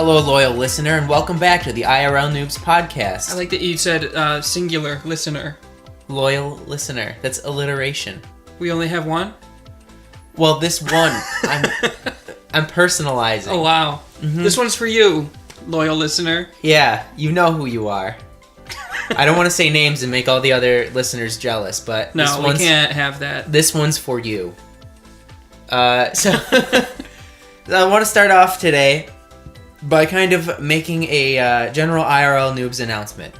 Hello, loyal listener, and welcome back to the IRLnoobs podcast. I like that you said singular listener. Loyal listener. That's alliteration. We only have one? Well, this one, I'm personalizing. Oh, wow. Mm-hmm. This one's for you, loyal listener. Yeah, you know who you are. I don't want to say names and make all the other listeners jealous, but no, we can't have that. This one's for you. So I want to start off today by kind of making a general IRLnoobs announcement.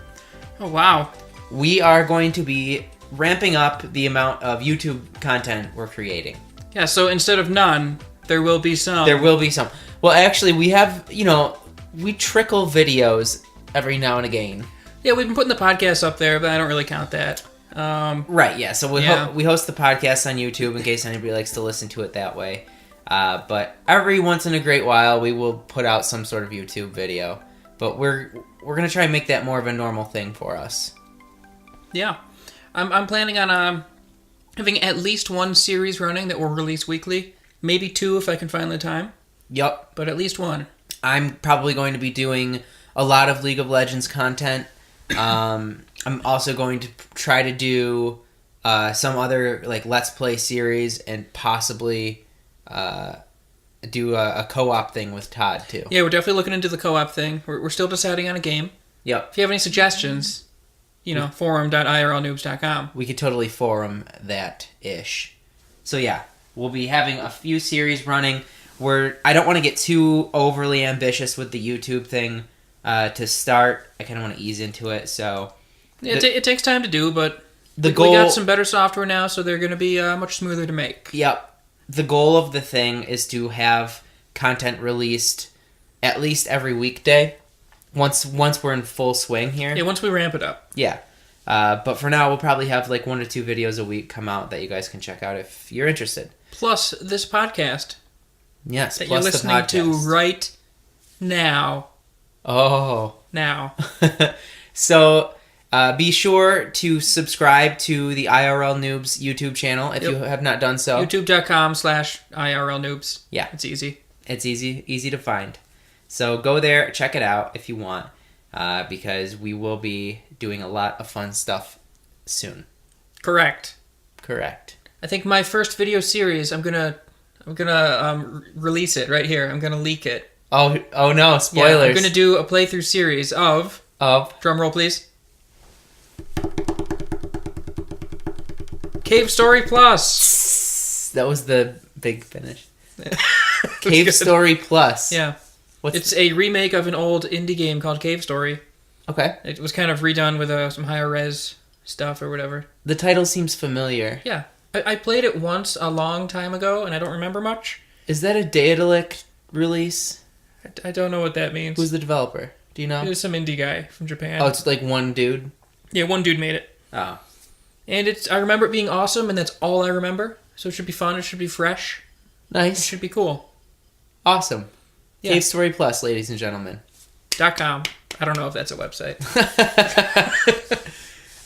Oh, wow. We are going to be ramping up the amount of YouTube content we're creating. Yeah, so instead of none, there will be some. There will be some. Well, actually, we have, we trickle videos every now and again. Yeah, we've been putting the podcast up there, but I don't really count that. Right, yeah. So we host the podcast on YouTube in case anybody likes to listen to it that way. But every once in a great while, we will put out some sort of YouTube video. But we're going to try and make that more of a normal thing for us. Yeah. I'm planning on having at least one series running that will release weekly. Maybe two if I can find the time. Yup. But at least one. I'm probably going to be doing a lot of League of Legends content. I'm also going to try to do some other Let's Play series and possibly do a co-op thing with Todd too. Yeah, we're definitely looking into the co-op thing. We're still deciding on a game. Yep. If you have any suggestions, forum.irlnoobs.com. We could totally forum that-ish. So yeah, we'll be having a few series running. I don't want to get too overly ambitious with the YouTube thing to start. I kind of want to ease into it, so... It takes time to do, but we got some better software now, so they're going to be much smoother to make. Yep. The goal of the thing is to have content released at least every weekday. Once we're in full swing here. Yeah, once we ramp it up. Yeah. But for now, we'll probably have 1 or 2 videos a week come out that you guys can check out if you're interested. Plus this podcast. Yes, that plus you're listening to right now. Oh. Now. So... be sure to subscribe to the IRLnoobs YouTube channel if you have not done so. YouTube.com/IRLnoobs. Yeah. It's easy. It's easy to find. So go there, check it out if you want, because we will be doing a lot of fun stuff soon. Correct. I think my first video series, I'm gonna release it right here. I'm gonna leak it. Oh no, spoilers. Yeah, I'm gonna do a playthrough series of drum roll please. Cave Story Plus. That was the big finish. Cave Story Plus. Yeah. It's a remake of an old indie game called Cave Story. Okay. It was kind of redone with some higher res stuff or whatever. The title seems familiar. Yeah. I played it once a long time ago, and I don't remember much. Is that a Daedalic release? I don't know what that means. Who's the developer? Do you know? It was some indie guy from Japan. Oh, it's one dude? Yeah, one dude made it. Oh. And I remember it being awesome, and that's all I remember. So it should be fun, it should be fresh. Nice. It should be cool. Awesome. Yeah. Cave Story Plus, ladies and gentlemen. .com. I don't know if that's a website.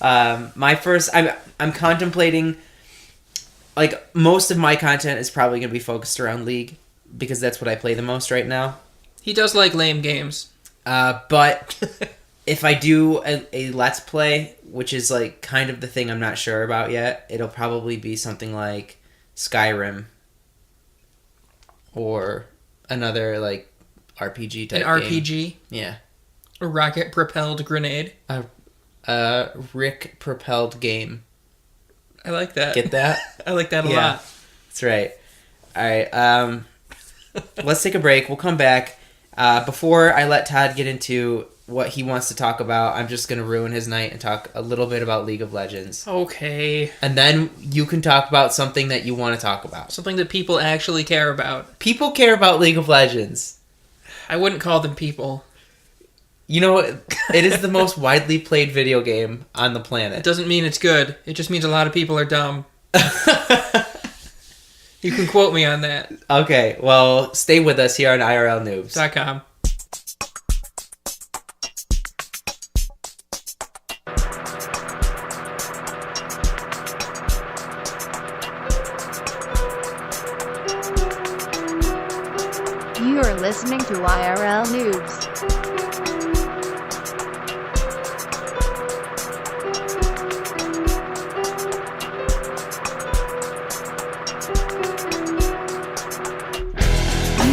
I'm contemplating, most of my content is probably going to be focused around League, because that's what I play the most right now. He does like lame games. But if I do a Let's Play, which is kind of the thing I'm not sure about yet, it'll probably be something like Skyrim or another RPG type game. An RPG? Yeah. A rocket-propelled grenade? A Rick-propelled game. I like that. Get that? I like that a lot. That's right. All right. Let's take a break. We'll come back. Before I let Todd get into what he wants to talk about, I'm just going to ruin his night and talk a little bit about League of Legends. Okay. And then you can talk about something that you want to talk about. Something that people actually care about. People care about League of Legends. I wouldn't call them people. You know, it is the most widely played video game on the planet. It doesn't mean it's good. It just means a lot of people are dumb. You can quote me on that. Okay, well, stay with us here on IRLnoobs.com. You are listening listening to IRL Noobs.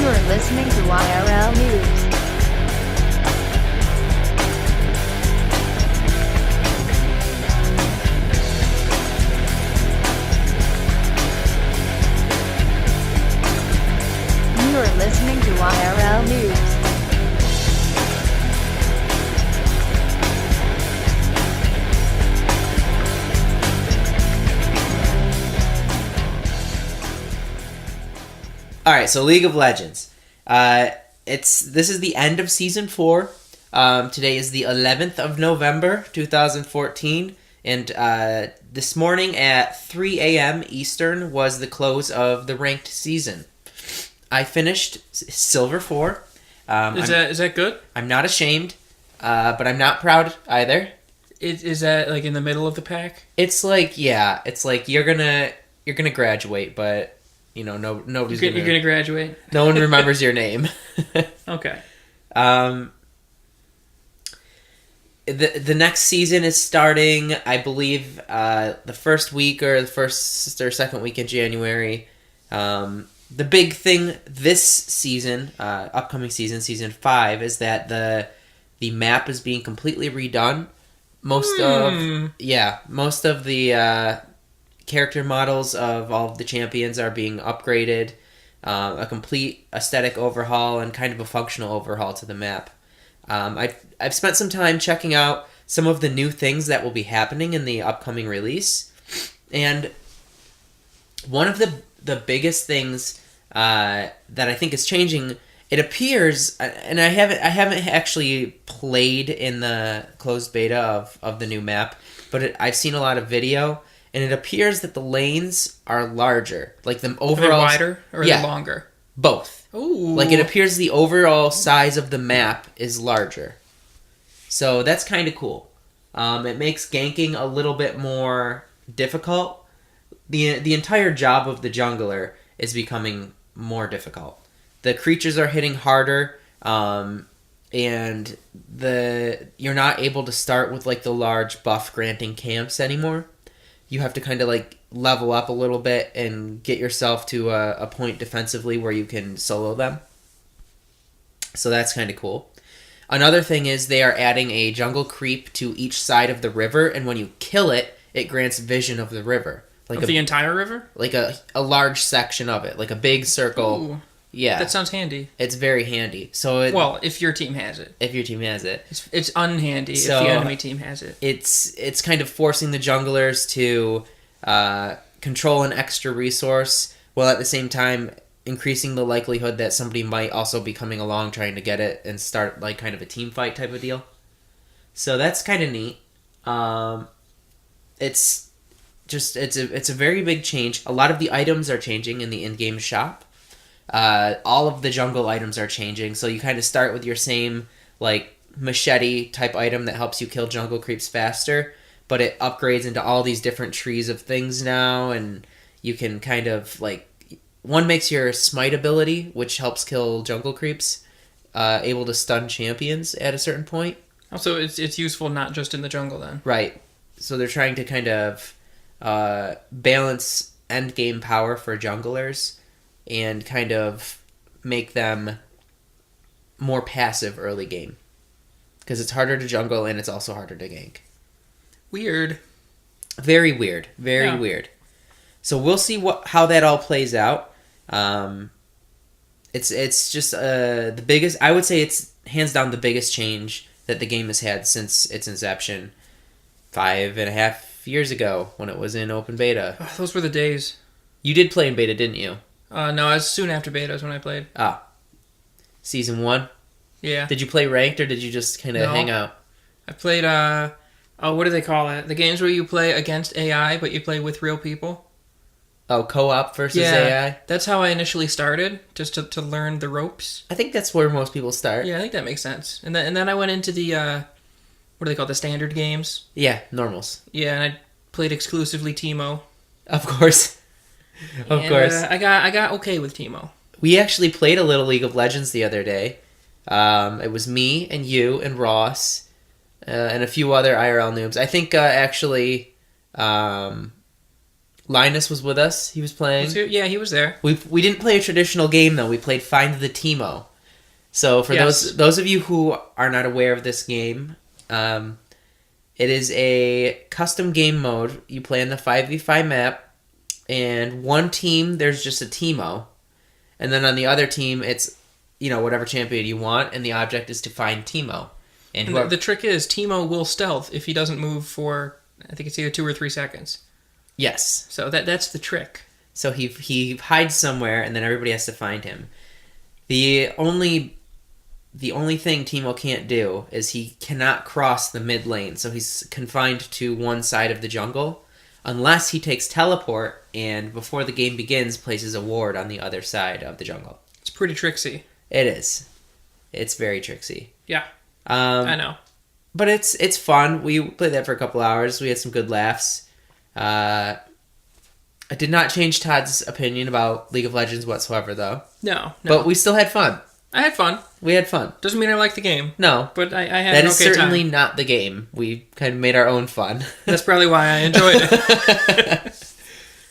You are listening to IRL Noobs. You are listening to IRL Noobs. All right, so League of Legends. This is the end of season 4. Today is the 11th of November, 2014, and this morning at 3 a.m. Eastern was the close of the ranked season. I finished Silver 4. Is that good? I'm not ashamed, but I'm not proud either. Is that like in the middle of the pack? It's like you're gonna graduate, but you know nobody's You're gonna graduate. No one remembers your name. Okay. The next season is starting, I believe, the first week or the first or second week in January. The big thing this season, upcoming season 5, is that the map is being completely redone. Most of the character models of all of the champions are being upgraded. A complete aesthetic overhaul and kind of a functional overhaul to the map. I've spent some time checking out some of the new things that will be happening in the upcoming release, and one of the biggest things that I think is changing, it appears, and I haven't actually played in the closed beta of the new map, but I've seen a lot of video, and it appears that the lanes are larger, like the overall. Are they wider or are they longer? Both. Ooh. Like, it appears the overall size of the map is larger. So that's kind of cool. It makes ganking a little bit more difficult. The entire job of the jungler is becoming more difficult. The creatures are hitting harder, and you're not able to start with like the large buff granting camps anymore. You have to kind of like level up a little bit and get yourself to a point defensively where you can solo them. So that's kind of cool. Another thing is they are adding a jungle creep to each side of the river, and when you kill it, it grants vision of the river. Like the entire river? Like a large section of it, like a big circle. Ooh, yeah. that sounds handy. It's very handy. So if your team has it. If your team has it. It's unhandy if the enemy team has it. It's kind of forcing the junglers to control an extra resource, while at the same time increasing the likelihood that somebody might also be coming along trying to get it and start like kind of a team fight type of deal. So that's kind of neat. It's a very big change. A lot of the items are changing in the in-game shop. All of the jungle items are changing, so you kind of start with your same like machete type item that helps you kill jungle creeps faster, but it upgrades into all these different trees of things now, and you can kind of like, one makes your smite ability, which helps kill jungle creeps, able to stun champions at a certain point. Also, it's useful not just in the jungle then. Right. So they're trying to kind of balance end game power for junglers and kind of make them more passive early game, because it's harder to jungle and it's also harder to gank. Weird. Very weird. Very weird. So we'll see how that all plays out. It's just the biggest. I would say it's hands down the biggest change that the game has had since its inception 5.5 years ago when it was in open beta. Oh, those were the days. You did play in beta, didn't you? No, it was soon after beta is when I played. Ah. Season 1? Yeah. Did you play ranked, or did you just kind of hang out? I played, what do they call it? The games where you play against AI, but you play with real people. Oh, co-op versus AI? That's how I initially started, just to learn the ropes. I think that's where most people start. Yeah, I think that makes sense. And then I went into the, what do they call the standard games? Yeah, normals. Yeah, and I played exclusively Teemo. Of course. Of course. I got okay with Teemo. We actually played a little League of Legends the other day. It was me and you and Ross and a few other IRL noobs. I think actually Linus was with us. He was playing. Yeah, he was there. We didn't play a traditional game though. We played Find the Teemo. So for those of you who are not aware of this game, it is a custom game mode. You play on the 5v5 map, and one team there's just a Teemo, and then on the other team it's whatever champion you want, and the object is to find Teemo. And the trick is Teemo will stealth if he doesn't move for, I think it's either 2 or 3 seconds. Yes. So that's the trick. So he hides somewhere, and then everybody has to find him. The only thing Teemo can't do is he cannot cross the mid lane, so he's confined to one side of the jungle, unless he takes teleport and before the game begins places a ward on the other side of the jungle. It's pretty tricksy. It is. It's very tricksy. Yeah. I know. But it's fun. We played that for a couple hours. We had some good laughs. I did not change Todd's opinion about League of Legends whatsoever, though. No. But we still had fun. I had fun. We had fun. Doesn't mean I like the game. No. But I had an okay time. That is certainly not the game. We kind of made our own fun. That's probably why I enjoyed it.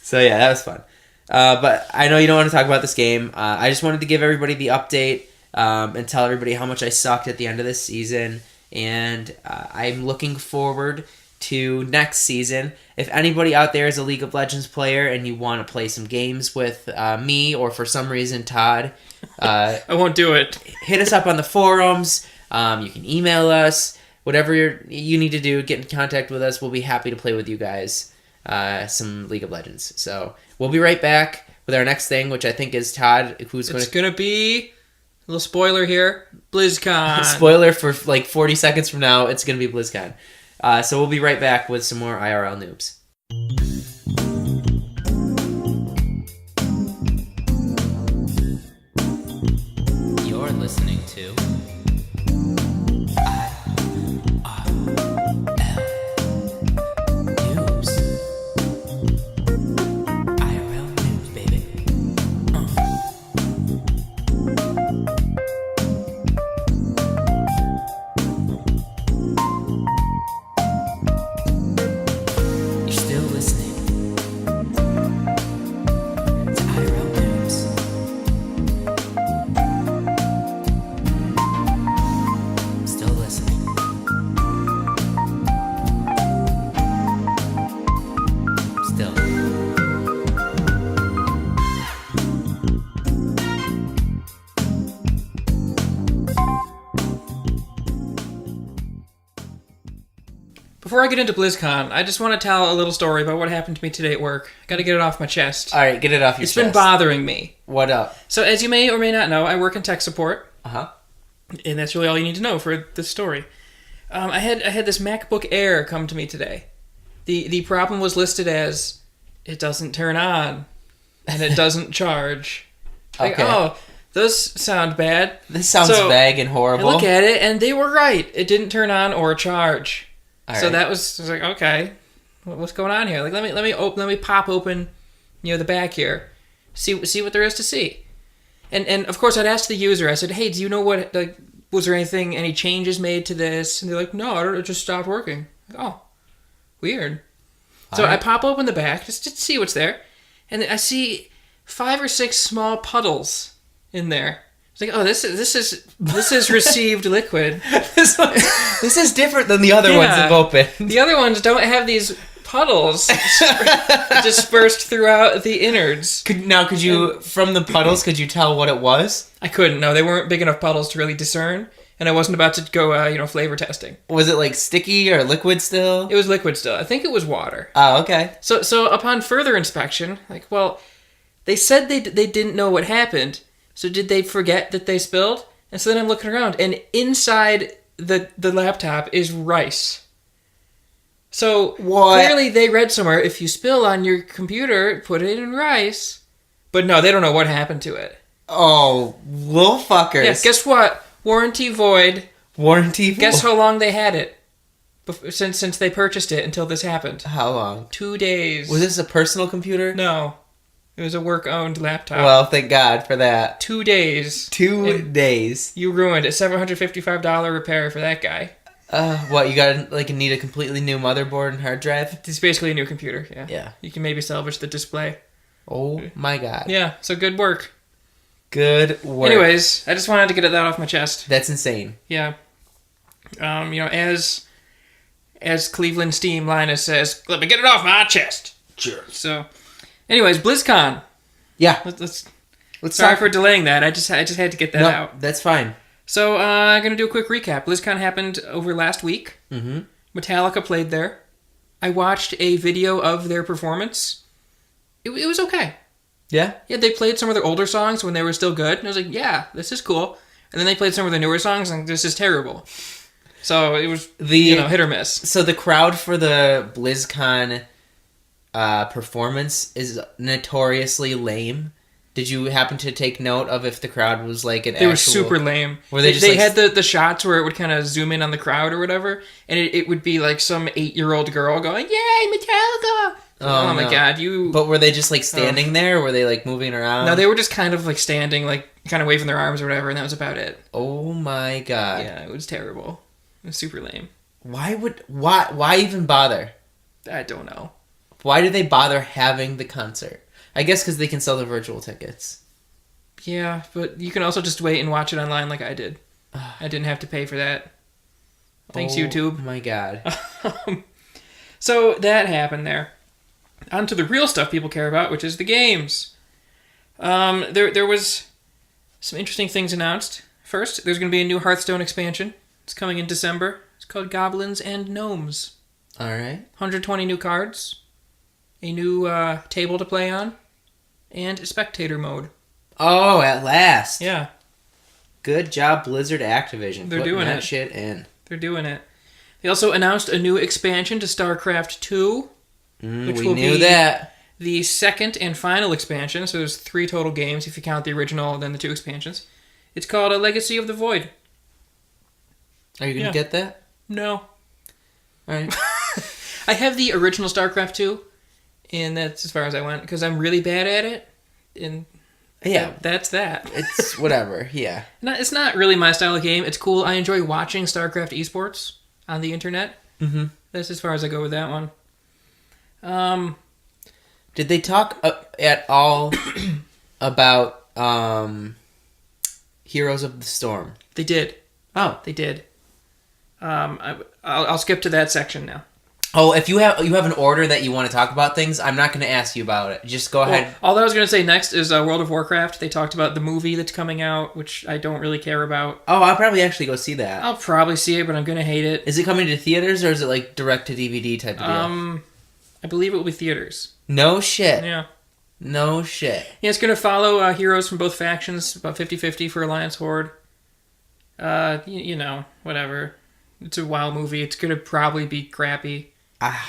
So yeah, that was fun. But I know you don't want to talk about this game. I just wanted to give everybody the update and tell everybody how much I sucked at the end of this season. And I'm looking forward to next season. If anybody out there is a League of Legends player and you want to play some games with me or for some reason Todd, I won't do it. Hit us up on the forums. You can email us. Whatever you need to do, get in contact with us. We'll be happy to play with you guys some League of Legends. So we'll be right back with our next thing, which I think is Todd, who's going to... It's going to be... A little spoiler here. BlizzCon. Spoiler for like 40 seconds from now, it's going to be BlizzCon. So we'll be right back with some more IRL noobs. You're listening to IRL Noobs. IRL Noobs, baby. You're still listening to IRL Noobs. Still listening. Still. Before I get into BlizzCon, I just want to tell a little story about what happened to me today at work. I got to get it off my chest. All right, get it off your It's chest. been bothering me. What up? So as you may or may not know, I work in tech support, Uh-huh. and that's really all you need to know for this story. I had this MacBook Air come to me today. The problem was listed as it doesn't turn on and it doesn't charge. Like, Okay. oh, those sound bad. This sounds So, vague and I horrible. look at it, and they were right. It didn't turn on or charge. All So right. that was, I was like, okay, what's going on here? Like, let me pop open, the back here, see what there is to see. And of course, I'd asked the user. I said, hey, do you know what? Like, was there any changes made to this? And they're like, no, it just stopped working. Like, oh, weird. So All right. I pop open the back just to see what's there, and I see 5 or 6 small puddles in there. It's like, oh, this is received liquid. This is different than the other ones that have opened. The other ones don't have these puddles dispersed throughout the innards. Could you, from the puddles, could you tell what it was? I couldn't. No, they weren't big enough puddles to really discern, and I wasn't about to go, flavor testing. Was it like sticky or liquid still? It was liquid still. I think it was water. Oh, okay. So upon further inspection, they said they didn't know what happened. So did they forget that they spilled? And so then I'm looking around, and inside the laptop is rice. So What? clearly they read somewhere, if you spill on your computer, put it in rice. But no, they don't know what happened to it. Oh, little fuckers. Yeah, guess what? Warranty void. Warranty. Guess how long they had it since they purchased it until this happened? How long? 2 days. Was this a personal computer? No. It was a work-owned laptop. Well, thank God for that. 2 days. 2 days. You ruined it. $755 repair for that guy. What, you gotta need a completely new motherboard and hard drive? It's basically a new computer, yeah. Yeah. You can maybe salvage the display. Oh my God. Yeah, so good work. Good work. Anyways, I just wanted to get that off my chest. That's insane. Yeah. As Cleveland Steam Linus says, let me get it off my chest. Sure. So, anyways, BlizzCon. Yeah. Let's Sorry for delaying that. I just had to get that out. That's fine. So, I'm going to do a quick recap. BlizzCon happened over last week. Mm-hmm. Metallica played there. I watched a video of their performance. It was okay. Yeah? Yeah, they played some of their older songs when they were still good. And I was like, yeah, this is cool. And then they played some of the newer songs, and this is terrible. So, it was, hit or miss. So, the crowd for the BlizzCon performance is notoriously lame. Did you happen to take note of if the crowd was like an They were super lame. Were they had the shots where it would kind of zoom in on the crowd or whatever, and it would be like some 8-year-old girl going, "Yay, Metallica!" Oh my God, you... But were they just like standing there? Or were they like moving around? No, they were just kind of like standing, like kind of waving their arms or whatever, and that was about it. Oh my God. Yeah, it was terrible. It was super lame. Why even bother? I don't know. Why did they bother having the concert? I guess because they can sell the virtual tickets. Yeah, but you can also just wait and watch it online like I did. I didn't have to pay for that. Thanks, YouTube. Oh my God. So that happened there. On to the real stuff people care about, which is the games. There was some interesting things announced. First, there's going to be a new Hearthstone expansion. It's coming in December. It's called Goblins and Gnomes. All right. 120 new cards, a new table to play on, and spectator mode. Oh, at last. Yeah. Good job, Blizzard Activision. They're putting doing that it. shit in. They're doing it. They also announced a new expansion to StarCraft 2. Which we will knew be that. The second and final expansion, so there's 3 total games if you count the original and then the 2 expansions. It's called A Legacy of the Void. Are you going to get that? No. All right. I have the original StarCraft 2, and that's as far as I went, because I'm really bad at it, and Yeah. that's that. It's whatever, yeah. It's not really my style of game. It's cool. I enjoy watching StarCraft esports on the internet. Mm-hmm. That's as far as I go with that one. Did they talk at all about Heroes of the Storm? They did. Oh. They did. I'll skip to that section now. Oh, if you have an order that you want to talk about things, I'm not going to ask you about it. Just go ahead. All I was going to say next is World of Warcraft. They talked about the movie that's coming out, which I don't really care about. Oh, I'll probably actually go see that. I'll probably see it, but I'm going to hate it. Is it coming to theaters or is it like direct to DVD type of deal? I believe it will be theaters. No shit. Yeah. No shit. Yeah, it's going to follow heroes from both factions, about 50-50 for Alliance Horde. Whatever. It's a WoW movie. It's going to probably be crappy.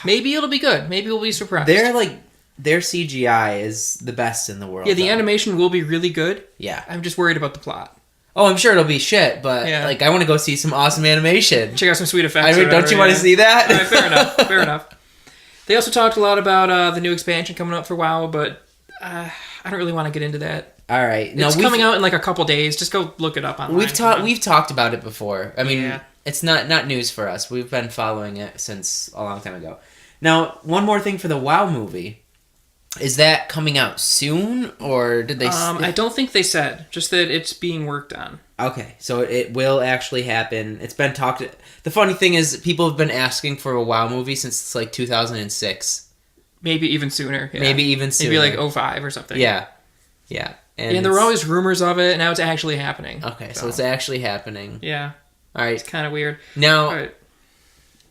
Maybe it'll be good. Maybe we'll be surprised. Their CGI is the best in the world. Yeah, the animation will be really good. Yeah. I'm just worried about the plot. Oh, I'm sure it'll be shit, but Yeah. I want to go see some awesome animation. Check out some sweet effects. Don't you want to see that? All right, fair enough. Fair enough. They also talked a lot about the new expansion coming up for WoW, but I don't really want to get into that. All right. It's coming out in like a couple days. Just go look it up online. We've talked about it before. I mean, Yeah. It's not news for us. We've been following it since a long time ago. Now, one more thing for the WoW movie. Is that coming out soon, or did they... I don't think they said. Just that it's being worked on. Okay, so it will actually happen. It's been talked... The funny thing is, people have been asking for a WoW movie since, 2006. Maybe even sooner. Yeah. Maybe even sooner. Maybe 05 or something. Yeah. Yeah. And there were always rumors of it, and now it's actually happening. Okay, so it's actually happening. Yeah. All right. It's kind of weird. Now... All right.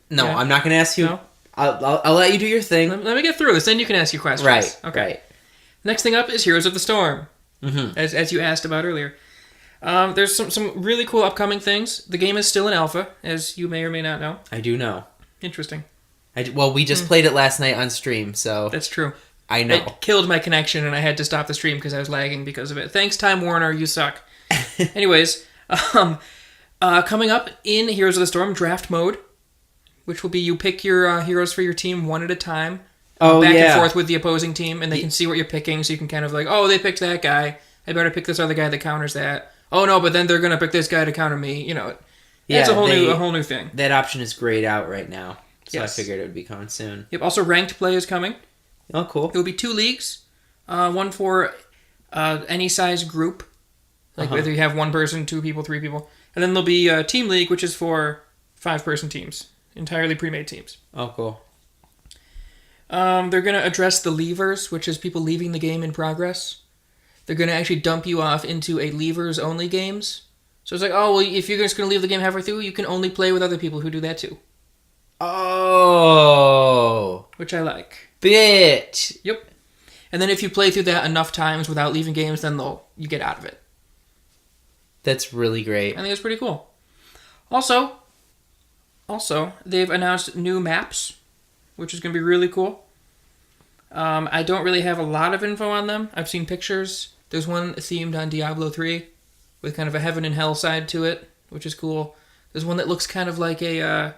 No, Yeah. I'm not going to ask you... No? I'll let you do your thing. Let me get through this, then you can ask your questions. Right. Okay. Right. Next thing up is Heroes of the Storm, as you asked about earlier. There's some really cool upcoming things. The game is still in alpha, as you may or may not know. I do know. Interesting. We just played it last night on stream, so... That's true. I know. It killed my connection, and I had to stop the stream because I was lagging because of it. Thanks, Time Warner, you suck. Anyways, coming up in Heroes of the Storm, draft mode, which will be you pick your heroes for your team one at a time, back and forth with the opposing team, and they can see what you're picking, so you can kind of like, oh, they picked that guy. I better pick this other guy that counters that. Oh no, but then they're gonna pick this guy to counter me. You know, it's a whole new thing. That option is grayed out right now, so Yes. I figured it would be coming soon. Yep. Also, ranked play is coming. Oh, cool. It will be 2 leagues, one for any size group, like whether you have 1 person, 2 people, 3 people, and then there'll be a team league, which is for 5-person teams, entirely pre-made teams. Oh, cool. They're gonna address the leavers, which is people leaving the game in progress. They're gonna actually dump you off into a leavers only games. So it's like, oh well, if you're just gonna leave the game halfway through, you can only play with other people who do that too. Oh, Which I like. bitch. Yep. And then if you play through that enough times without leaving games, then you get out of it. That's really great. I think it's pretty cool. Also, they've announced new maps, which is going to be really cool. I don't really have a lot of info on them. I've seen pictures. There's one themed on Diablo 3 with kind of a heaven and hell side to it, which is cool. There's one that looks kind of like a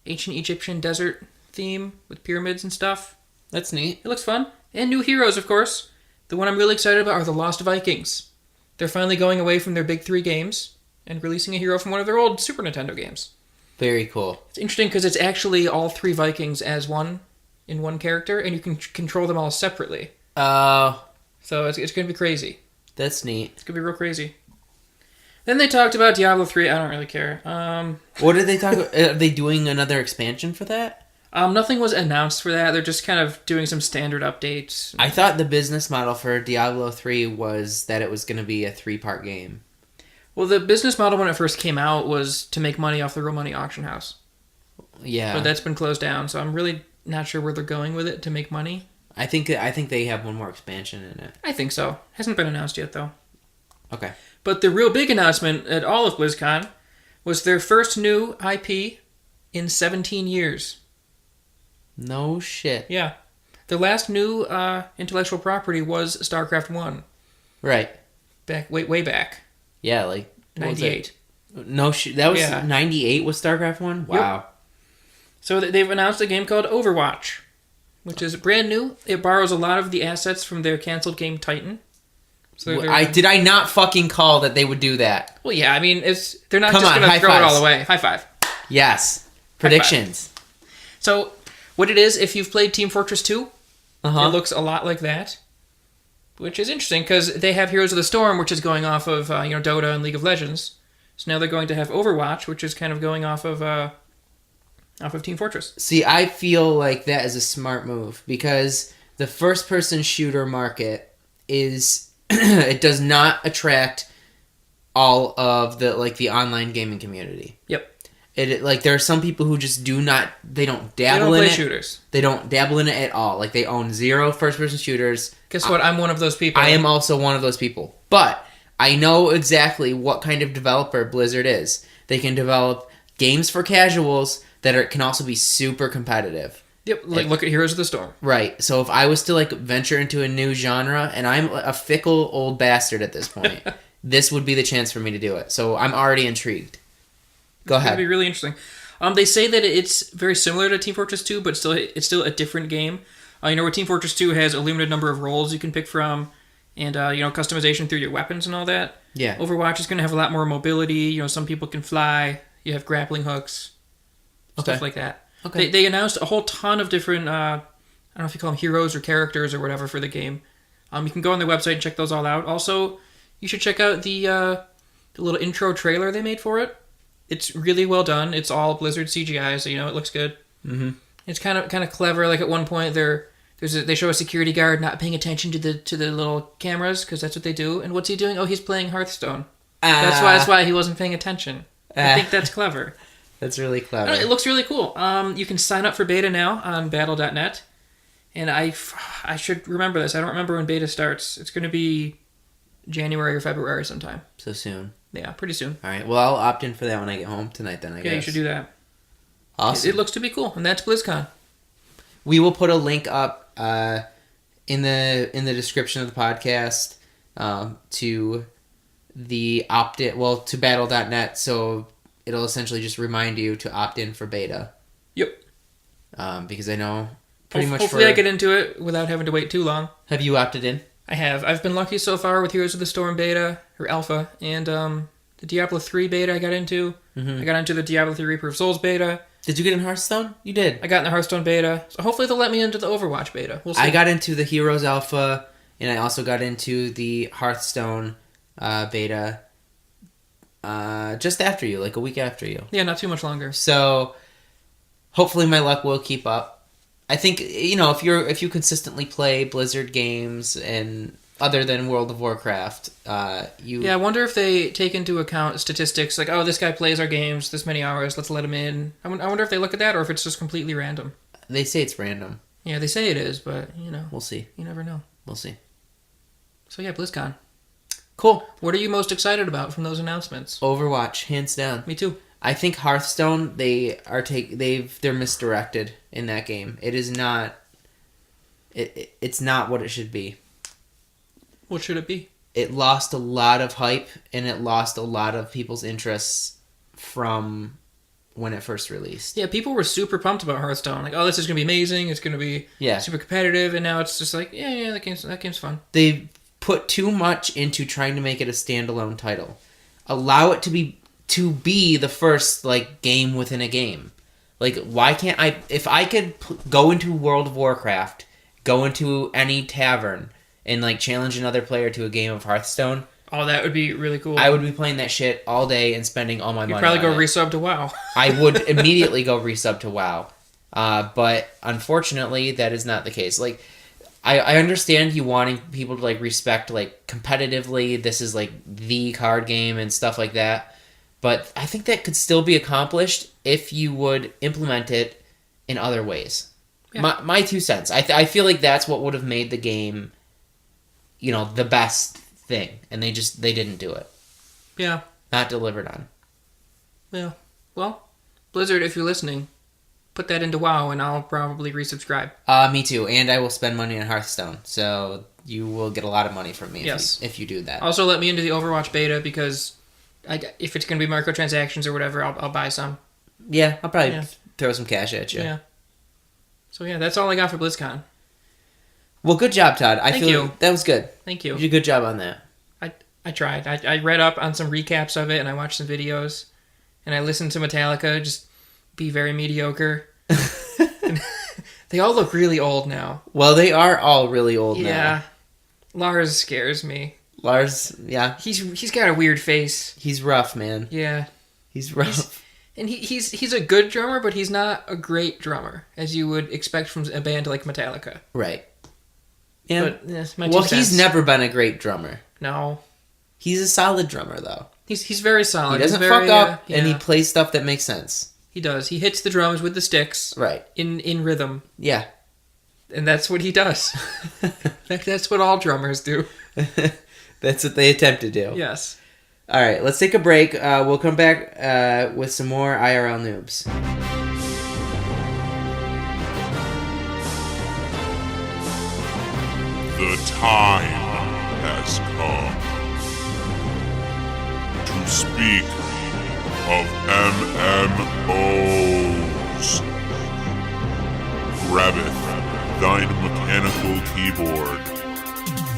ancient Egyptian desert theme with pyramids and stuff. That's neat. It looks fun. And new heroes, of course. The one I'm really excited about are the Lost Vikings. They're finally going away from their big 3 games and releasing a hero from one of their old Super Nintendo games. Very cool. It's interesting because it's actually all 3 Vikings as one in one character, and you can control them all separately. Oh, So it's going to be crazy. that's neat. It's going to be real crazy. Then they talked about Diablo 3. I don't really care. What did they talk about? Are they doing another expansion for that? Nothing was announced for that. They're just kind of doing some standard updates. I thought the business model for Diablo 3 was that it was going to be a 3-part game. Well, the business model when it first came out was to make money off the Real Money Auction House. Yeah. But that's been closed down, so I'm really not sure where they're going with it to make money. I think they have one more expansion in it. I think so. Hasn't been announced yet, though. Okay. But the real big announcement at all of BlizzCon was their first new IP in 17 years. No shit. Yeah. Their last new intellectual property was StarCraft 1. Right. Way back. Yeah, like... what was 98. it? No shit. That was 98 was StarCraft 1? Wow. Yep. So they've announced a game called Overwatch, which is brand new. It borrows a lot of the assets from their canceled game Titan. So Did I not fucking call that they would do that? Well, yeah, I mean, they're not Come just on, going to high throw it fives. all away. High five. Yes. Predictions. So, what it is, if you've played Team Fortress 2, Uh-huh. it looks a lot like that, which is interesting because they have Heroes of the Storm, which is going off of Dota and League of Legends. So now they're going to have Overwatch, which is kind of going off of Team Fortress. See, I feel like that is a smart move because the first-person shooter market is... it does not attract all of the online gaming community. Yep. There are some people who just do not... They don't They dabble don't in play it. shooters. They don't dabble in it at all. Like, they own 0 first-person shooters. Guess what? I'm one of those people. I am also one of those people. But I know exactly what kind of developer Blizzard is. They can develop games for casuals that can also be super competitive. Yep, look at Heroes of the Storm. Right. So if I was to venture into a new genre, and I'm a fickle old bastard at this point, this would be the chance for me to do it. So I'm already intrigued. Go ahead. It'd be really interesting. They say that it's very similar to Team Fortress 2, but it's still a different game. Where Team Fortress 2 has a limited number of roles you can pick from, and customization through your weapons and all that. Yeah. Overwatch is going to have a lot more mobility. Some people can fly. You have grappling hooks, stuff like that. Okay. They announced a whole ton of different, I don't know if you call them heroes or characters or whatever for the game. You can go on their website and check those all out. Also, you should check out the little intro trailer they made for it. It's really well done. It's all Blizzard CGI, so it looks good. Mm-hmm. It's kind of clever. Like at one point, they show a security guard not paying attention to the little cameras because that's what they do. And what's he doing? Oh, he's playing Hearthstone. That's why he wasn't paying attention. I think that's clever. That's really clever. It looks really cool. You can sign up for beta now on battle.net. And I should remember this. I don't remember when beta starts. It's going to be January or February sometime. So soon. Yeah, pretty soon. All right. Well, I'll opt in for that when I get home tonight then, I guess. Yeah, you should do that. Awesome. It looks to be cool. And that's BlizzCon. We will put a link up in the description of the podcast to the to battle.net, so it'll essentially just remind you to opt in for beta. Yep. Because I know pretty much. Hopefully, I get into it without having to wait too long. Have you opted in? I have. I've been lucky so far with Heroes of the Storm beta or alpha, and the Diablo 3 beta I got into. Mm-hmm. I got into the Diablo 3 Reaper of Souls beta. Did you get in Hearthstone? You did. I got in the Hearthstone beta. So hopefully they'll let me into the Overwatch beta. We'll see. I got into the Heroes alpha, and I also got into the Hearthstone beta just after you, like a week after you. Yeah, not too much longer. So hopefully my luck will keep up. I think, if you consistently play Blizzard games and other than World of Warcraft, Yeah, I wonder if they take into account statistics like, oh, this guy plays our games this many hours, let's let him in. I wonder if they look at that or if it's just completely random. They say it's random. Yeah, they say it is, but, We'll see. You never know. We'll see. So yeah, BlizzCon. Cool. What are you most excited about from those announcements? Overwatch, hands down. Me too. I think Hearthstone, they're misdirected in that game. It is not. It's not what it should be. What should it be? It lost a lot of hype and it lost a lot of people's interests from when it first released. Yeah, people were super pumped about Hearthstone. Like, oh, this is gonna be amazing. It's gonna be super competitive. And now it's just like, yeah, that game's fun. They put too much into trying to make it a standalone title. Allow it to be the first game within a game. Like, why can't I? If I could go into World of Warcraft, go into any tavern, and challenge another player to a game of Hearthstone. Oh, that would be really cool. I would be playing that shit all day and spending all my money. You'd probably go on it. resub to WoW. I would immediately go resub to WoW. But unfortunately, that is not the case. I understand you wanting people to respect competitively. This is the card game and stuff like that. But I think that could still be accomplished if you would implement it in other ways. Yeah. My 2 cents. I feel like that's what would have made the game, the best thing, and they didn't do it. Yeah. Not delivered on. Yeah. Well, Blizzard, if you're listening, put that into WoW, and I'll probably resubscribe. Me too, and I will spend money on Hearthstone, so you will get a lot of money from me if you do that. Also, let me into the Overwatch beta, because if it's going to be microtransactions or whatever, I'll buy some. Yeah, I'll probably throw some cash at you. Yeah. So yeah, that's all I got for BlizzCon. Well, good job, Todd. Thank you. That was good. Thank you. You did a good job on that. I tried. I read up on some recaps of it, and I watched some videos, and I listened to Metallica just be very mediocre. They all look really old now. Well, they are all really old now. Yeah. Lars scares me. Lars, yeah. He's got a weird face. He's rough, man. Yeah. He's rough. He's a good drummer, but he's not a great drummer, as you would expect from a band like Metallica. Right. Yeah. But, he's never been a great drummer. No. He's a solid drummer, though. He's very solid. He doesn't fuck up, and he plays stuff that makes sense. He does. He hits the drums with the sticks. Right. In rhythm. Yeah. And that's what he does. That's what all drummers do. That's what they attempt to do. Yes. All right, let's take a break. We'll come back with some more IRL noobs. The time has come to speak of MMOs. Grabbeth thine mechanical keyboard,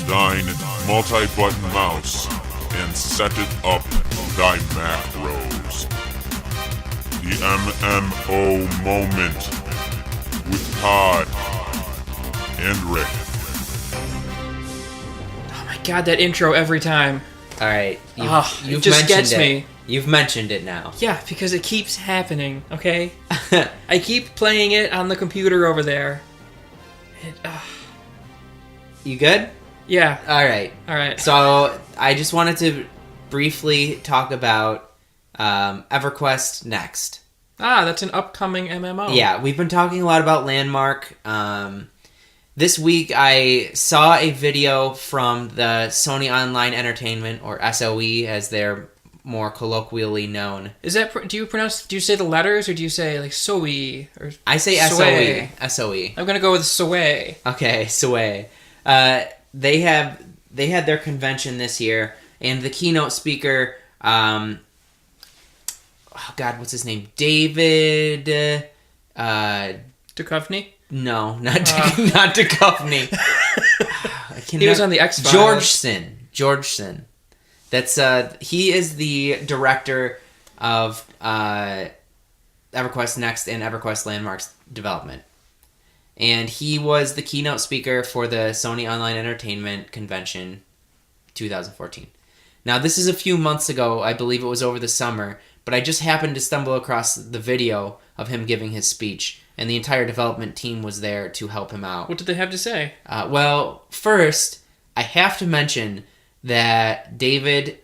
thine multi-button mouse, and setteth up thy macros. The MMO moment with Todd and Rick. Oh my god, that intro every time. All right, it just gets me. You've mentioned it now. Yeah, because it keeps happening, okay? I keep playing it on the computer over there. You good? Yeah. All right. So I just wanted to briefly talk about EverQuest Next. That's an upcoming MMO. Yeah, we've been talking a lot about Landmark. This week I saw a video from the Sony Online Entertainment, or SOE as they're more colloquially known. Is that do you say the letters, or do you say like SOE or I say SOE. SOE. I'm going to go with SOE. Okay, SOE. They had their convention this year, and the keynote speaker, oh God, what's his name? David Duchovny? No, not Duchovney. He was on the X-Files. Georgeson. That's he is the director of EverQuest Next and EverQuest Landmarks development. And he was the keynote speaker for the Sony Online Entertainment Convention 2014. Now, this is a few months ago. I believe it was over the summer, but I just happened to stumble across the video of him giving his speech, and the entire development team was there to help him out. What did they have to say? Well, first, I have to mention that David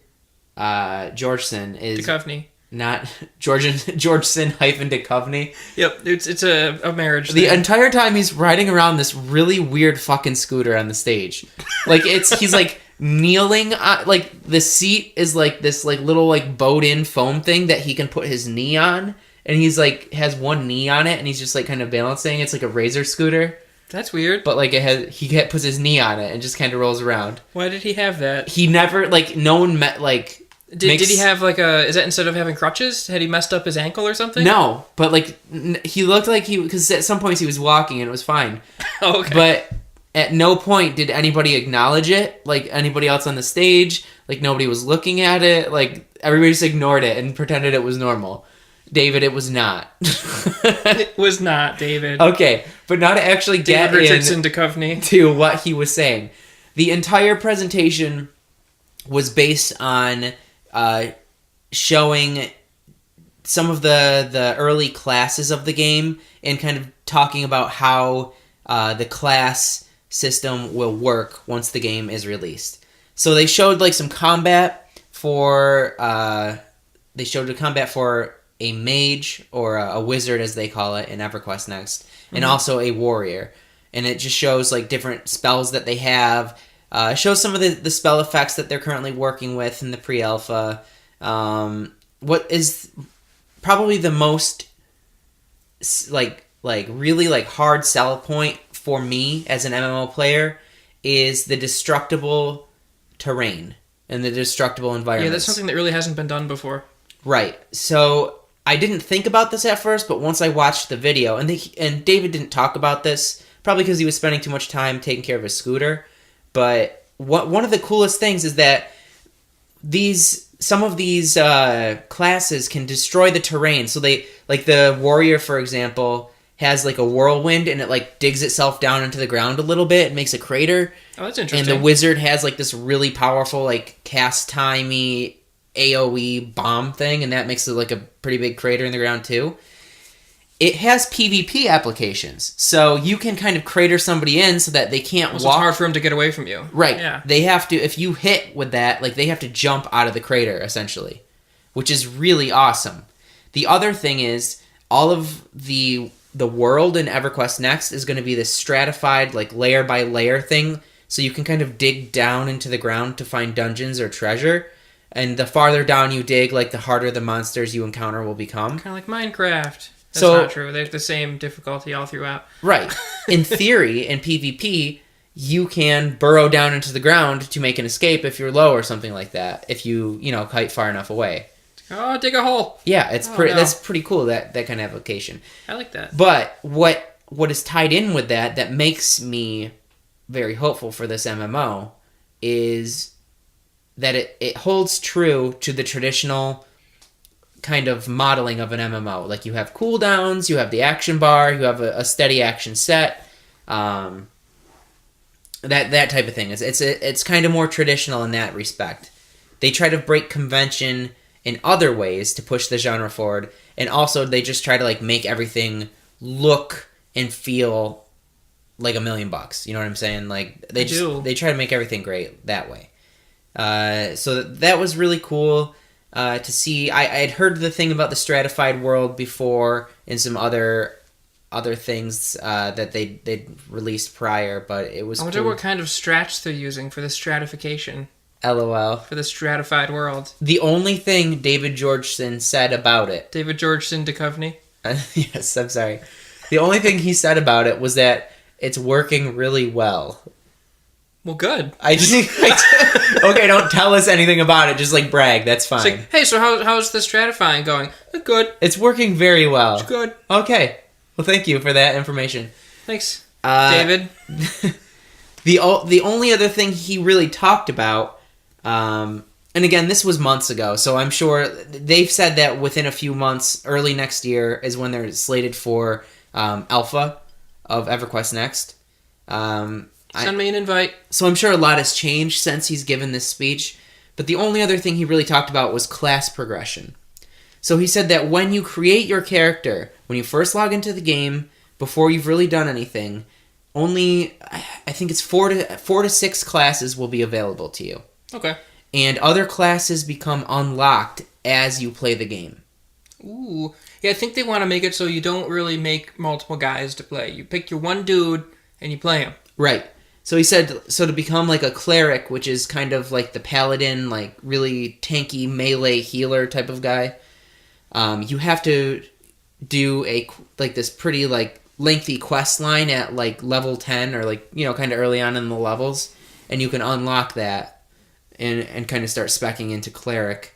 Georgeson is... Duchovny. Not Georgeson-Ducovney. Yep, it's a marriage The thing. entire time he's riding around this really weird fucking scooter on the stage. Like, he's like kneeling on, like, the seat is like this like little like bowed in foam thing that he can put his knee on, and he's like has one knee on it, and he's just like kind of balancing. It's like a razor scooter, That's weird. but like he puts his knee on it and just kind of rolls around. Why did he have that? He never, like, no one met, like... Did he have like is that instead of having crutches? Had he messed up his ankle or something? No, but like he looked like because at some points he was walking and it was fine. Oh, okay. But at no point did anybody acknowledge it, like anybody else on the stage. Like nobody was looking at it. Like everybody just ignored it and pretended it was normal. David, it was not. It was not, David. Okay, but now to actually get Duchovny. to what he was saying. The entire presentation was based on showing some of the early classes of the game and kind of talking about how the class system will work once the game is released. So they showed like some combat for a mage or a wizard as they call it in EverQuest Next, and also a warrior. And it just shows like different spells that they have. Shows some of the spell effects that they're currently working with in the pre-alpha. What is probably the most like really like hard sell point for me as an MMO player is the destructible terrain and the destructible environment. Yeah, that's something that really hasn't been done before. Right. So I didn't think about this at first, but once I watched the video, and David didn't talk about this, probably because he was spending too much time taking care of his scooter. But one of the coolest things is that some of these classes can destroy the terrain. So they, like the warrior, for example, has like a whirlwind and it like digs itself down into the ground a little bit and makes a crater. Oh, that's interesting. And the wizard has like this really powerful like cast timey AoE bomb thing, and that makes it like a pretty big crater in the ground too. It has PvP applications, so you can kind of crater somebody in so that they can't walk. It's hard for them to get away from you. Right. Yeah. They have to, if you hit with that, like they have to jump out of the crater, essentially, which is really awesome. The other thing is, all of the world in EverQuest Next is going to be this stratified, like layer by layer thing, so you can kind of dig down into the ground to find dungeons or treasure. And the farther down you dig, like the harder the monsters you encounter will become. Kind of like Minecraft. That's So, not true. They have the same difficulty all throughout. Right. In theory, in PvP, you can burrow down into the ground to make an escape if you're low or something like that. If you kite far enough away. Oh, dig a hole. Yeah, it's pretty. No. That's pretty cool. That kind of application. I like that. But what is tied in with that makes me very hopeful for this MMO is that it holds true to the traditional kind of modeling of an MMO. Like you have cooldowns, you have the action bar, you have a steady action set, that type of thing. It's kind of more traditional in that respect. They try to break convention in other ways to push the genre forward, and also they just try to like make everything look and feel like $1 million. You know what I'm saying? Like they try to make everything great that way. So that was really cool. To see. I had heard the thing about the stratified world before in some other things that they'd released prior, but it was I wonder cool. what kind of strats they're using for the stratification. LOL. For the stratified world. The only thing David Georgeson said about it... David Georgeson-Ducovney? Yes, I'm sorry. The only thing he said about it was that it's working really well. Well, good. Okay, don't tell us anything about it. Just like brag. That's fine. It's like, hey, so how's the stratifying going? Good. It's working very well. It's good. Okay. Well, thank you for that information. Thanks, David. David. The only other thing he really talked about, and again, this was months ago, so I'm sure they've said that within a few months, early next year, is when they're slated for alpha of EverQuest Next. Send me an invite. So I'm sure a lot has changed since he's given this speech, but the only other thing he really talked about was class progression. So he said that when you create your character, when you first log into the game, before you've really done anything, only, I think it's 4 to 6 classes will be available to you. Okay. And other classes become unlocked as you play the game. Ooh. Yeah, I think they want to make it so you don't really make multiple guys to play. You pick your one dude and you play him. Right. So he said, so to become like a cleric, which is kind of like the paladin, like really tanky melee healer type of guy, you have to do this pretty like lengthy quest line at like level 10 or like, you know, kind of early on in the levels, and you can unlock that and kind of start speccing into cleric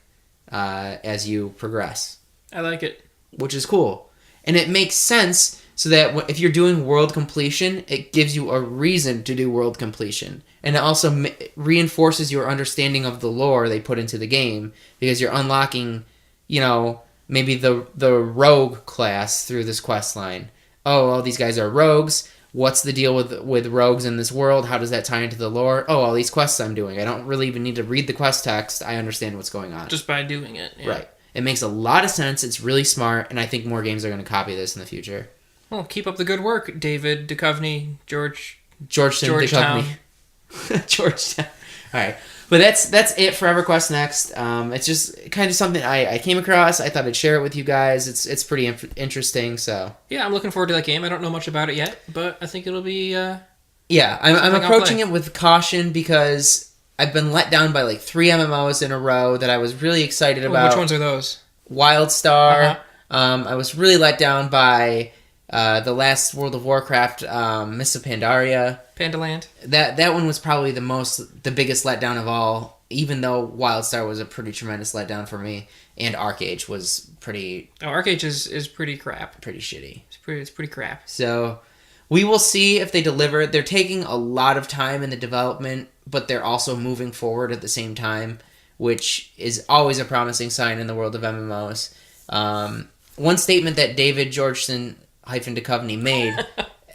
as you progress. I like it. Which is cool. And it makes sense so that if you're doing world completion, it gives you a reason to do world completion. And it also reinforces your understanding of the lore they put into the game, because you're unlocking, you know, maybe the rogue class through this quest line. Oh, all these guys are rogues. What's the deal with rogues in this world? How does that tie into the lore? Oh, all these quests I'm doing. I don't really even need to read the quest text. I understand what's going on. Just by doing it. Yeah. Right. It makes a lot of sense. It's really smart, and I think more games are going to copy this in the future. Well, keep up the good work, David Duchovney, Georgeson-Ducovney. Georgetown. All right. But that's it for EverQuest Next. It's just kind of something I came across. I thought I'd share it with you guys. It's pretty interesting. So yeah, I'm looking forward to that game. I don't know much about it yet, but I think it'll be. Yeah, I'm approaching it with caution because I've been let down by like 3 MMOs in a row that I was really excited about. Which ones are those? WildStar. I was really let down by the last World of Warcraft, Mists of Pandaria. Pandaland. That one was probably the biggest letdown of all, even though WildStar was a pretty tremendous letdown for me, and ArcAge was pretty... Oh, ArcAge is pretty crap. Pretty shitty. It's pretty crap. So, we will see if they deliver. They're taking a lot of time in the development, but they're also moving forward at the same time, which is always a promising sign in the world of MMOs. One statement that David Georgeson-Ducovney made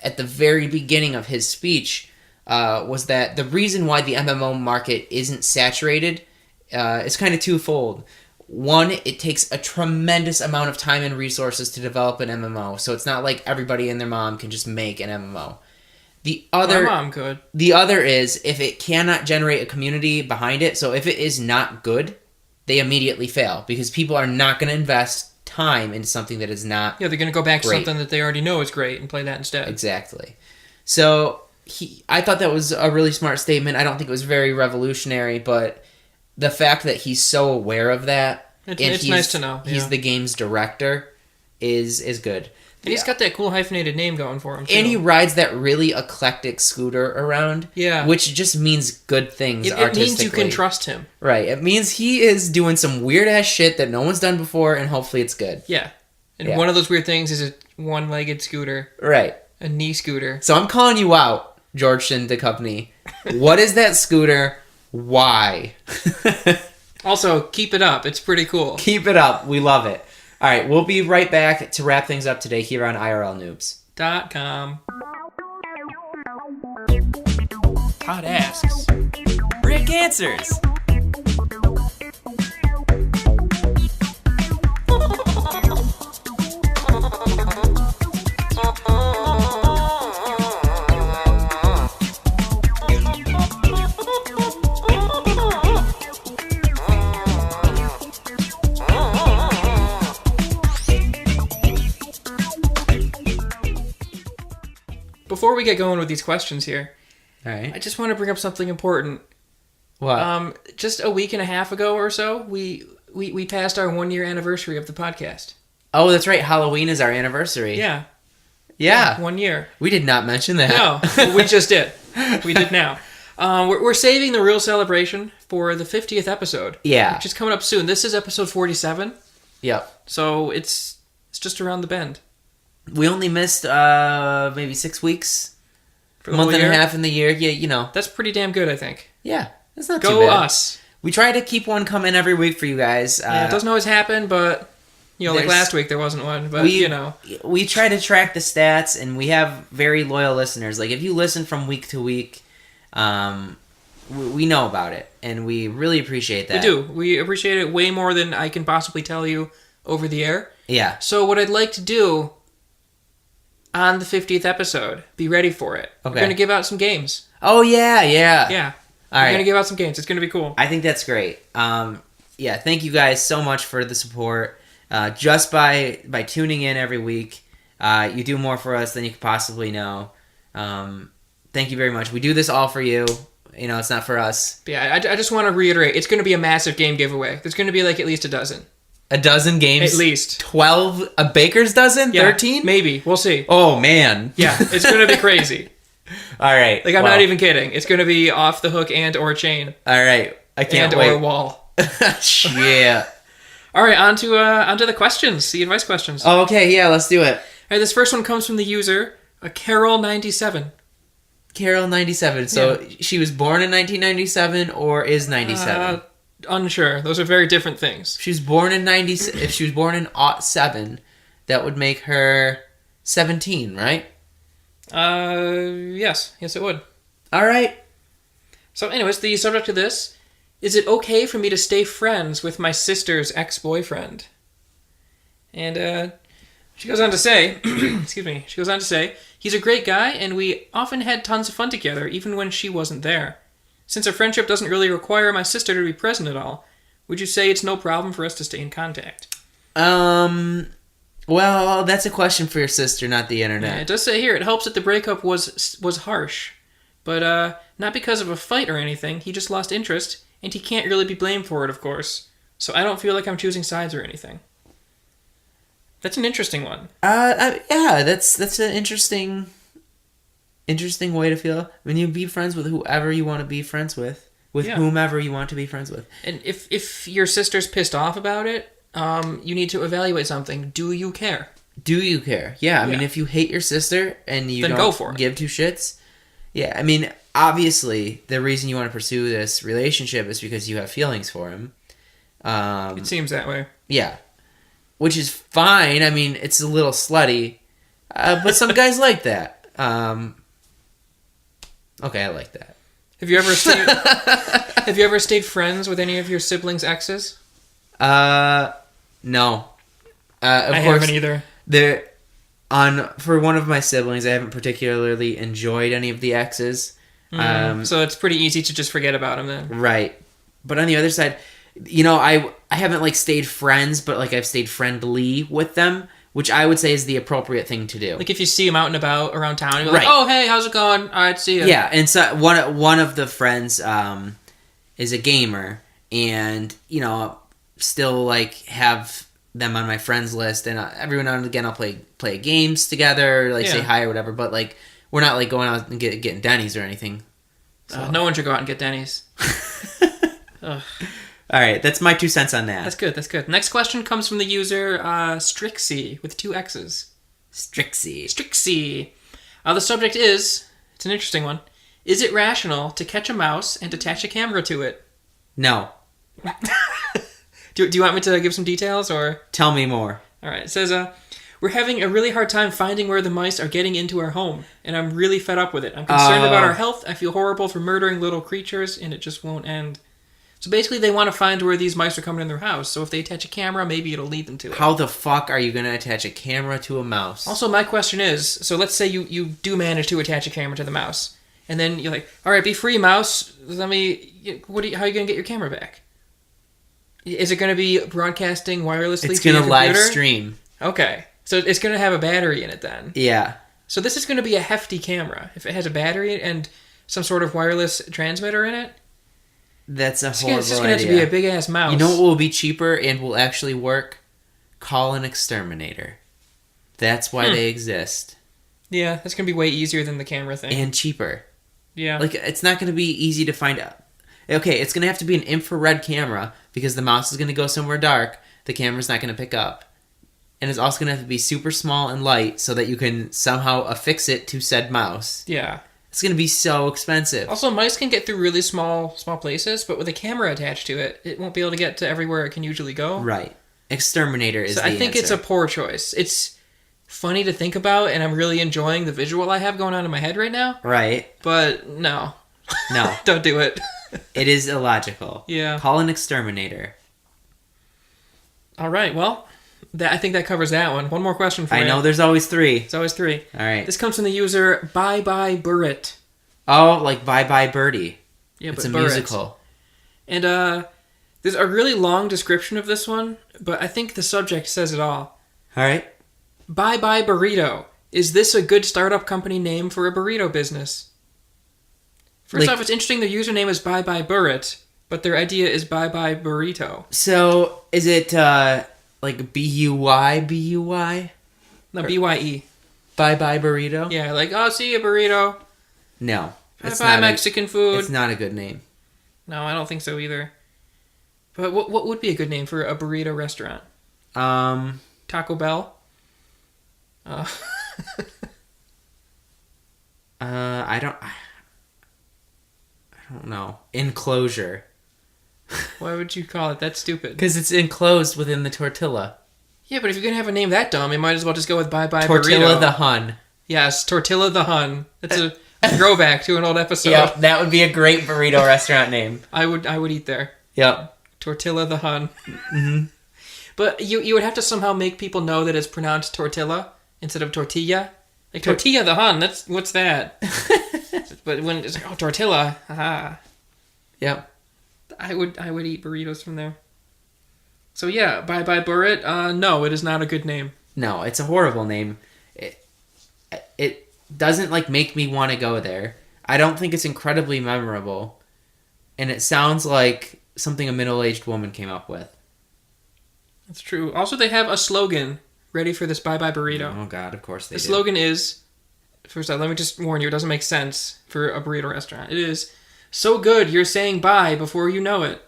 at the very beginning of his speech was that the reason why the MMO market isn't saturated is kind of twofold. One, it takes a tremendous amount of time and resources to develop an MMO, so it's not like everybody and their mom can just make an MMO. My mom could. The other is if it cannot generate a community behind it, so if it is not good, they immediately fail because people are not going to invest time into something that is not they're going to go back great. To something that they already know is great and play that instead. Exactly. So I thought that was a really smart statement. I don't think it was very revolutionary, but the fact that he's so aware of that, it's nice to know. He's the game's director, is good. And he's got that cool hyphenated name going for him, too. And he rides that really eclectic scooter around, which just means good things artistically. It means you can trust him. Right. It means he is doing some weird-ass shit that no one's done before, and hopefully it's good. Yeah. And one of those weird things is a one-legged scooter. Right. A knee scooter. So I'm calling you out, Georgeson-Ducovney. What is that scooter? Why? Also, keep it up. It's pretty cool. Keep it up. We love it. All right, we'll be right back to wrap things up today here on IRLnoobs.com. Todd asks. Rick answers. Before we get going with these questions here, all right, I just want to bring up something important. What? Just a week and a half ago or so, we passed our 1-year anniversary of the podcast. Oh, that's right. Halloween is our anniversary. Yeah. 1 year. We did not mention that. No, we just did. We did now. We're saving the real celebration for the 50th episode. Yeah. Which is coming up soon. This is episode 47. Yep. So it's just around the bend. We only missed maybe 6 weeks, For a the month whole and a year? half in the year. Yeah, you know. That's pretty damn good, I think. Yeah, it's not too Go bad. us. We try to keep one coming every week for you guys. Yeah, it doesn't always happen, but like there's- last week there wasn't one. But we try to track the stats, and we have very loyal listeners. Like if you listen from week to week, we know about it, and we really appreciate that. we do. We appreciate it way more than I can possibly tell you over the air. Yeah. So what I'd like to do on the 50th episode, be ready for it. Okay. We're gonna give out some games. Oh yeah. Yeah. All We're right. gonna give out some games. It's gonna be cool. I think that's great. Yeah, thank you guys so much for the support. Just by tuning in every week, you do more for us than you could possibly know. Thank you very much. We do this all for you. You know, it's not for us. But yeah, I just want to reiterate, it's going to be a massive game giveaway. There's going to be like at least a dozen. A dozen games? At least. 12? A baker's dozen? Yeah, 13? Maybe. We'll see. Oh, man. Yeah, it's going to be crazy. All right. Like, I'm well, not even kidding. It's going to be off the hook and or chain. All right. I can't and wait. or wall. Yeah. All right, on to the questions, the advice questions. Oh, okay, yeah, let's do it. All right, this first one comes from the user, Carol97. Carol 97. So she was born in 1997 or is 97? Unsure. Those are very different things. If she was born in 90, if she was born in '07, that would make her 17, right? Yes, it would. All right. So, anyways, the subject of this: is it okay for me to stay friends with my sister's ex-boyfriend? And she goes on to say, excuse me. She goes on to say, he's a great guy, and we often had tons of fun together, even when she wasn't there. Since our friendship doesn't really require my sister to be present at all, would you say it's no problem for us to stay in contact? Well, that's a question for your sister, not the Yeah, internet. it does say here, it helps that the breakup was harsh. But not because of a fight or anything, he just lost interest, and he can't really be blamed for it, of course. So I don't feel like I'm choosing sides or anything. That's an interesting one. Yeah, that's an interesting way to feel. When you be friends with whoever you want to be friends with Yeah. whomever you want to be friends with. And if your sister's pissed off about it, you need to evaluate something. Do you care? Do you care? Yeah, I mean, Yeah. if you hate your sister and you Then don't go for it. give two shits, yeah, I mean, obviously, the reason you want to pursue this relationship is because you have feelings for him. It seems that way. Yeah, which is fine. I mean, it's a little slutty, but some guys like that. Okay, I like that. Have you ever stayed friends with any of your siblings' exes? No. Of I course, haven't either. For one of my siblings, I haven't particularly enjoyed any of the exes. So it's pretty easy to just forget about them then. Right. But on the other side, you know, I haven't like stayed friends, but like I've stayed friendly with them, which I would say is the appropriate thing to do. Like if you see them out and about around town, you're Right. like, oh, hey, how's it going? All right, see ya. Yeah, and so one of the friends is a gamer, and you know, still like have them on my friends list, and every now and again I'll play games together, like say Yeah. hi or whatever. But like we're not like going out and getting Denny's or anything. So. No one should go out and get Denny's. Ugh. All right, that's my 2 cents on that. That's good. That's good. Next question comes from the user Strixie with 2 X's. Strixie. Strixie. The subject is, it's an interesting one. Is it rational to catch a mouse and attach a camera to it? No. Do you want me to give some details or? Tell me more. All right. It says, we're having a really hard time finding where the mice are getting into our home, and I'm really fed up with it. I'm concerned about our health. I feel horrible for murdering little creatures, and it just won't end. So basically, they want to find where these mice are coming in their house. So if they attach a camera, maybe it'll lead them to it. How the fuck are you going to attach a camera to a mouse? Also, my question is, so let's say you do manage to attach a camera to the mouse, and then you're like, all right, be free, mouse. How are you going to get your camera back? Is it going to be broadcasting wirelessly it's to your going to live computer? stream. Okay. So it's going to have a battery in it then. Yeah. So this is going to be a hefty camera. If it has a battery and some sort of wireless transmitter in it, That's a it's horrible just going to have idea. to be a big-ass mouse. You know what will be cheaper and will actually work? Call an exterminator. That's why they exist. Yeah, that's going to be way easier than the camera thing. And cheaper. Yeah. Like, it's not going to be easy to find out. Okay, it's going to have to be an infrared camera because the mouse is going to go somewhere dark. The camera's not going to pick up. and it's also going to have to be super small and light so that you can somehow affix it to said mouse. Yeah. It's going to be so expensive. Also, mice can get through really small places, but with a camera attached to it, it won't be able to get to everywhere it can usually go. Right. Exterminator is So the I think it's answer. a poor choice. It's funny to think about, and I'm really enjoying the visual I have going on in my head right now. Right. But no. No. Don't do it. It is illogical. Yeah. Call an exterminator. All right, well, I think that covers that one. One more question for you. I know there's always 3. It's always 3. All right. This comes from the user Bye Bye Burrit. Oh, like Bye Bye Birdie. Yeah, It's but a Burrit. musical. And there's a really long description of this one, but I think the subject says it all. All right. Bye Bye Burrito. Is this a good startup company name for a burrito business? First Like- off, it's interesting their username is Bye Bye Burrit, but their idea is Bye Bye Burrito. So, is it like B-U-Y? No, B-Y-E. Bye Bye Burrito? Yeah, like, oh, see you, burrito. No. Bye Bye Mexican food. It's not a good name. No, I don't think so either. But what would be a good name for a burrito restaurant? Taco Bell? I don't know. Enclosure. Why would you call it? That's stupid. Because it's enclosed within the tortilla. Yeah, but if you're going to have a name that dumb, you might as well just go with Bye Bye Tortilla Burrito. the Hun. Yes, Tortilla the Hun. That's a throwback to an old episode. Yep, that would be a great burrito restaurant name. I would eat there. Yep. Tortilla the Hun. Mm-hmm. But you would have to somehow make people know that it's pronounced tortilla instead of tortilla. Like Tortilla the Hun, what's that? But when it's like, oh, tortilla, haha. Yep. I would eat burritos from there. So yeah, Bye Bye Burrit. No, it is not a good name. No, it's a horrible name. It doesn't like make me want to go there. I don't think it's incredibly memorable, and it sounds like something a middle-aged woman came up with. That's true. Also, they have a slogan ready for this Bye Bye Burrito. Oh God, of course they The do. slogan is, first off, let me just warn you, it doesn't make sense for a burrito restaurant. It is, so good you're saying bye before you know it.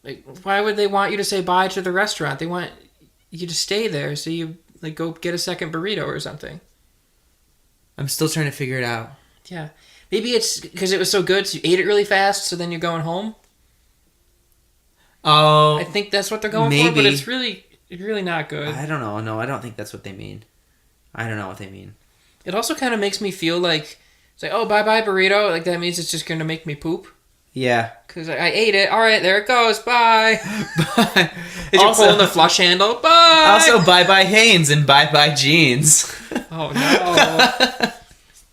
Like, why would they want you to say bye to the restaurant? They want you to stay there so you like go get a second burrito or something. I'm still trying to figure it out. Yeah. Maybe it's because it was so good, so you ate it really fast, so then you're going home. Oh, I think that's what they're going for, maybe. but it's really not good. I don't know. No, I don't think that's what they mean. I don't know what they mean. It also kind of makes me feel like, it's like, oh, bye-bye burrito. Like, that means it's just going to make me poop. Yeah. Because I ate it. All right, there it goes. Bye. Bye. As you're pulling the flush handle. Bye. Also, bye-bye Hanes and bye-bye jeans. Oh, no.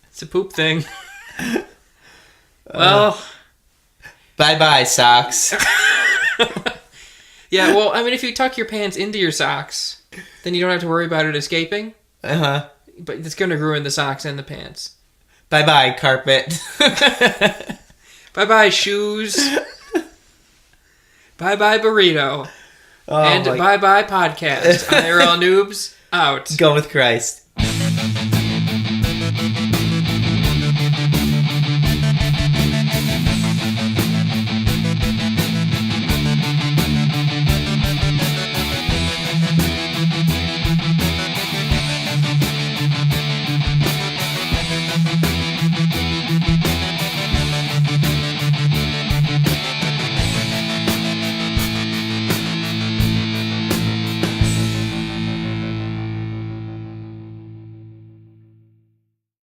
It's a poop thing. Well. Bye-bye socks. Yeah, well, I mean, if you tuck your pants into your socks, then you don't have to worry about it escaping. Uh-huh. But it's going to ruin the socks and the pants. Bye-bye carpet. Bye-bye shoes. Bye-bye burrito. Oh, And bye-bye podcast. IRL Noobs, out. Go with Christ.